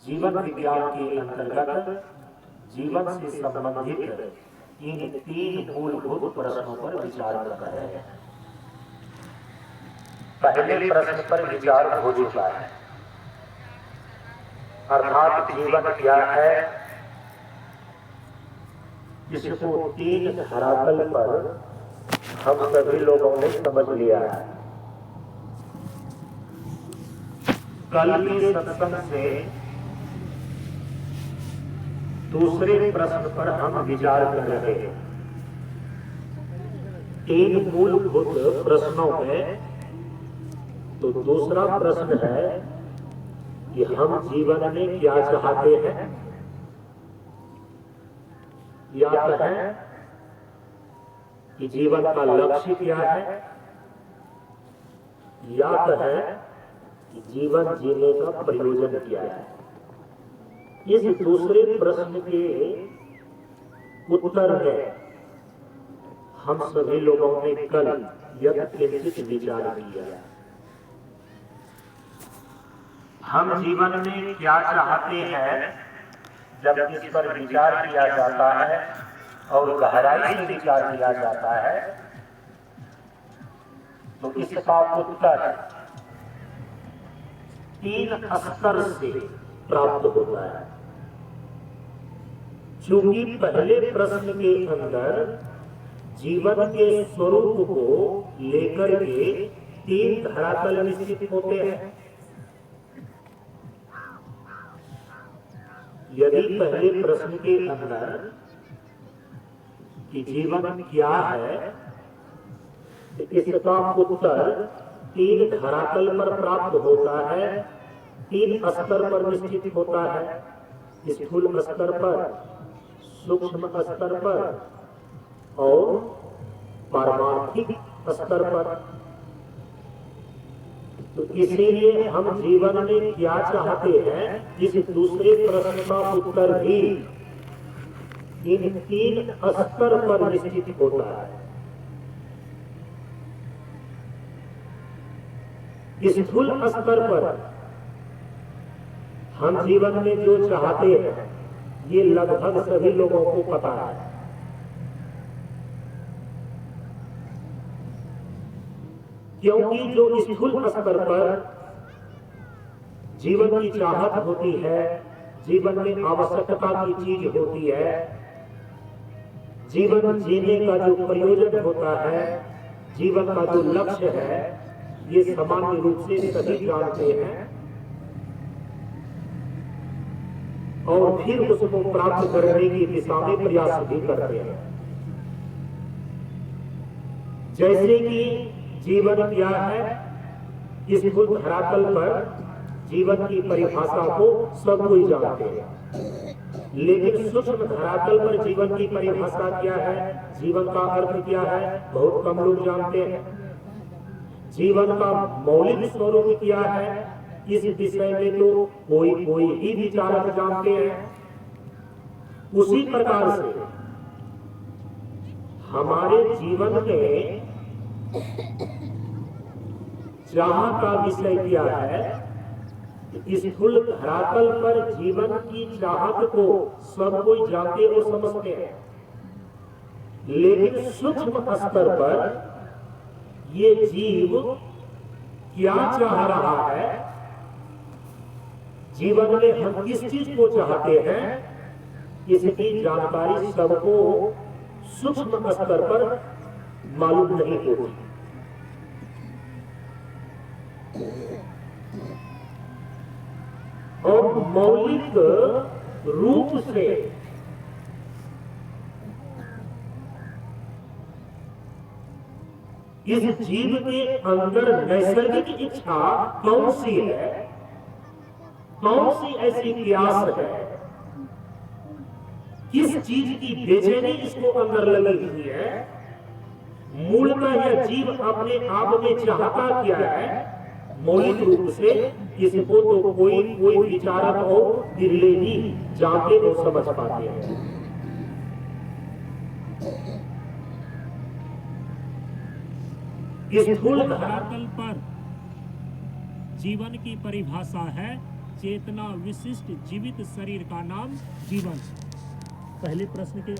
जीवन विज्ञान के अंतर्गत जीवन से संबंधित इन तीन मूलभूत प्रश्नों पर विचार कर रहे हैं। पहले प्रश्न पर विचार हो चुका है, अर्थात जीवन क्या है। इसको तीन धरातल पर हम सभी लोगों ने समझ लिया है। कल के सत्संग से दूसरे प्रश्न पर हम विचार कर रहे हैं। तीन मूलभूत प्रश्नों में तो दूसरा प्रश्न है कि हम जीवन में क्या चाहते हैं, या कहें कि जीवन का लक्ष्य क्या है, या कहें कि जीवन जीने का प्रयोजन क्या है। इस दूसरे प्रश्न के उत्तर में हम सभी लोगों ने कल यथाचित विचार किया। हम जीवन में क्या चाहते हैं, जब इस पर विचार किया जाता है और गहराई से विचार किया जाता है तो इसका उत्तर तीन स्तर से प्राप्त होता है। चूंकि पहले प्रश्न के अंदर जीवन के स्वरूप को लेकर के तीन धरातल निश्चित होते हैं। यदि पहले प्रश्न के अंदर कि जीवन क्या है, तो इसका उत्तर तीन धरातल पर प्राप्त होता है, तीन स्तर पर निश्चित होता है। स्थूल स्तर पर, सूक्ष्म स्तर पर और पारमार्थिक स्तर पर। तो इसीलिए हम जीवन में क्या चाहते हैं, इस दूसरे प्रश्न का उत्तर भी इन तीन स्तर पर निश्चित होता है। स्थूल स्तर पर हम जीवन में जो चाहते हैं ये लगभग सभी लोगों को पता है। क्योंकि जो स्थूल स्तर पर जीवन की चाहत होती है, जीवन में आवश्यकता की चीज होती है, जीवन जीने का जो प्रयोजन होता है, जीवन का जो लक्ष्य है, ये सामान्य रूप से सभी जानते हैं और फिर उसको प्राप्त करने की दिशा में प्रयास भी करते हैं। जैसे कि जीवन क्या है, इस धरातल पर जीवन की परिभाषा को सब कोई जानते हैं, लेकिन सूक्ष्म धरातल पर जीवन की परिभाषा क्या है, जीवन का अर्थ क्या है, बहुत कम लोग जानते हैं। जीवन का मौलिक स्वरूप क्या है, इस विषय में तो कोई ही विचारक जानते हैं। उसी प्रकार से हमारे जीवन में चाह का विषय क्या है, स्थूल धरातल पर जीवन की चाहत को सब कोई जानते और समझते हैं, लेकिन सूक्ष्म स्तर पर ये जीव क्या चाह रहा है, जीवन में हम किस चीज को चाहते हैं, इसकी जानकारी सबको सूक्ष्म स्तर पर मालूम नहीं होती। और मौलिक रूप से इस जीव के अंदर नैसर्गिक इच्छा कौन सी है, कौन सी ऐसी प्यास है, किस चीज की बेचैनी इसको अंदर लगी हुई है, मूलतः यह जीव अपने आप में चाहता क्या है। मौलिक रूप से इसको तो कोई विचारक और बिरले ही जानते और समझ पाते हैं। स्थूल धरातल पर जीवन की परिभाषा है चेतना विशिष्ट जीवित शरीर का नाम जीवन। पहले प्रश्न के